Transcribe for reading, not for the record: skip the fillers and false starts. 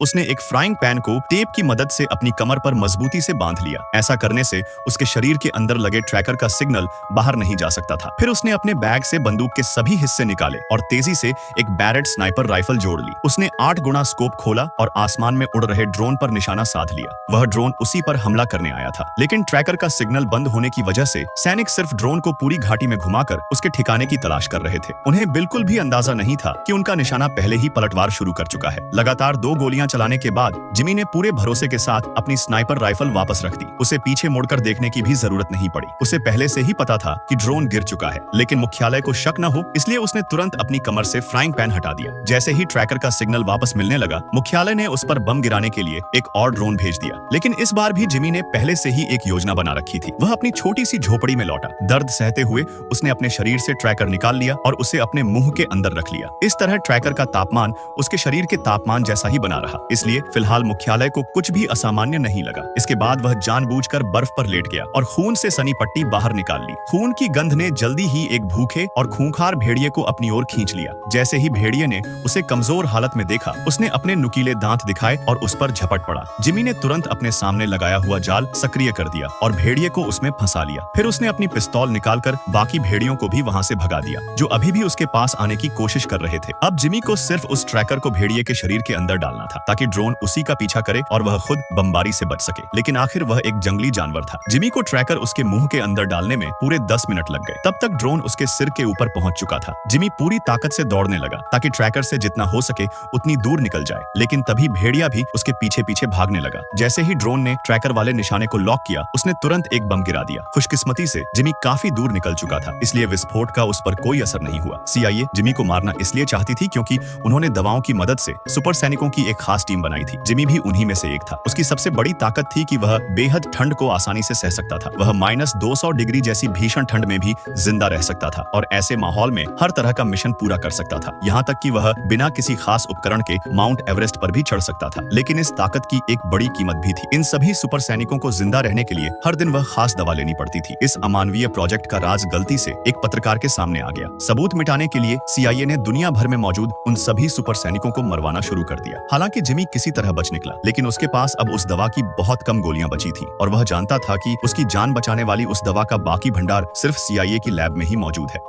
उसने एक frying pan को टेप की मदद से अपनी कमर पर मजबूती से बांध लिया। ऐसा करने से उसके शरीर के अंदर लगे ट्रैकर का सिग्नल बाहर नहीं जा सकता था। फिर उसने अपने बैग से बंदूक के सभी हिस्से निकाले और तेजी से एक बैरेट स्नाइपर राइफल जोड़ ली। उसने 8 गुना स्कोप खोला और आसमान में उड़ रहे ड्रोन पर निशाना साध लिया। वह ड्रोन उसी पर हमला करने आया था, लेकिन ट्रैकर का सिग्नल बंद होने की वजह से सैनिक सिर्फ ड्रोन को पूरी घाटी में घुमाकर उसके ठिकाने की तलाश कर रहे थे। उन्हें बिल्कुल भी अंदाजा नहीं था कि उनका निशाना पहले ही पलटवार शुरू कर चुका है। लगातार 2 गोलियां चलाने के बाद जिमी ने पूरे भरोसे के साथ अपनी स्नाइपर राइफल वापस रख दी। उसे पीछे मुड़कर देखने की भी जरूरत नहीं पड़ी। उसे पहले से ही पता था कि ड्रोन गिर चुका है, लेकिन मुख्यालय को शक न हो इसलिए उसने तुरंत अपनी कमर से फ्राइंग पैन हटा दिया। जैसे ही ट्रैकर का सिग्नल वापस मिलने लगा, मुख्यालय ने उस पर बम गिराने के लिए एक और ड्रोन भेज दिया। लेकिन इस बार भी जिमी ने पहले से ही एक योजना बना रखी थी। वह अपनी छोटी सी झोपड़ी में लौटा। दर्द सहते हुए उसने अपने शरीर से ट्रैकर निकाल लिया और उसे अपने मुंह के अंदर रख लिया। इस तरह ट्रैकर का तापमान उसके शरीर के तापमान जैसा ही बना रहा। इसलिए फिलहाल मुख्यालय को कुछ भी असामान्य नहीं लगा। इसके बाद वह जानबूझकर बर्फ पर लेट गया और खून से सनी पट्टी बाहर निकाल ली। खून की गंध ने जल्दी ही एक भूखे और खूंखार भेड़िए को अपनी ओर खींच लिया। जैसे ही भेड़िए ने उसे कमजोर हालत में देखा, उसने अपने नुकीले दांत दिखाए और उस पर झपट पड़ा। जिमी ने तुरंत अपने सामने लगाया हुआ जाल सक्रिय कर दिया और भेड़िए को उसमें फंसा लिया। फिर उसने अपनी पिस्तौल निकालकर बाकी भेड़ियों को भी वहां से भगा दिया, जो अभी भी उसके पास आने की कोशिश कर रहे थे। अब जिमी को सिर्फ उस ट्रैकर को भेड़िए के शरीर के अंदर डालना था, ताकि ड्रोन उसी का पीछा करे और वह खुद बमबारी से बच सके। लेकिन आखिर वह एक जंगली जानवर था। जिमी को ट्रैकर उसके मुंह के अंदर डालने में पूरे 10 मिनट लग गए। तब तक ड्रोन उसके सिर के ऊपर पहुंच चुका था। जिमी पूरी ताकत से दौड़ने लगा ताकि ट्रैकर से जितना हो सके उतनी दूर निकल जाए, लेकिन तभी भेड़िया भी उसके पीछे पीछे भागने लगा। जैसे ही ड्रोन ने ट्रैकर वाले निशाने को लॉक किया, उसने तुरंत एक बम गिरा दिया। खुशकिस्मती से जिमी काफी दूर निकल चुका था, इसलिए विस्फोट का उस पर कोई असर नहीं हुआ। CIA जिमी को मारना इसलिए चाहती थी क्योंकि उन्होंने दवाओं की मदद से सुपर सैनिकों की एक खास टीम बनाई थी। जिमी भी उन्हीं में से एक था। उसकी सबसे बड़ी ताकत थी कि वह बेहद ठंड को आसानी से सह सकता था। वह -200 डिग्री जैसी भीषण ठंड में भी जिंदा रह सकता था और ऐसे माहौल में हर तरह का मिशन पूरा कर सकता था। यहाँ तक कि वह बिना किसी खास उपकरण के माउंट एवरेस्ट पर भी चढ़ सकता था। लेकिन इस ताकत की एक बड़ी कीमत भी थी। इन सभी सुपर सैनिकों को जिंदा रहने के लिए हर दिन वह खास दवा लेनी पड़ती थी। इस अमानवीय प्रोजेक्ट का राज गलती से एक पत्रकार के सामने आ गया। सबूत मिटाने के लिए CIA ने दुनिया भर में मौजूद उन सभी सुपर सैनिकों को मरवाना शुरू कर दिया। हालांकि जिमी किसी तरह बच निकला, लेकिन उसके पास अब उस दवा की बहुत कम गोलियां बची थी और वह जानता था कि उसकी जान बचाने वाली उस दवा का बाकी भंडार सिर्फ CIA की लैब में ही मौजूद है।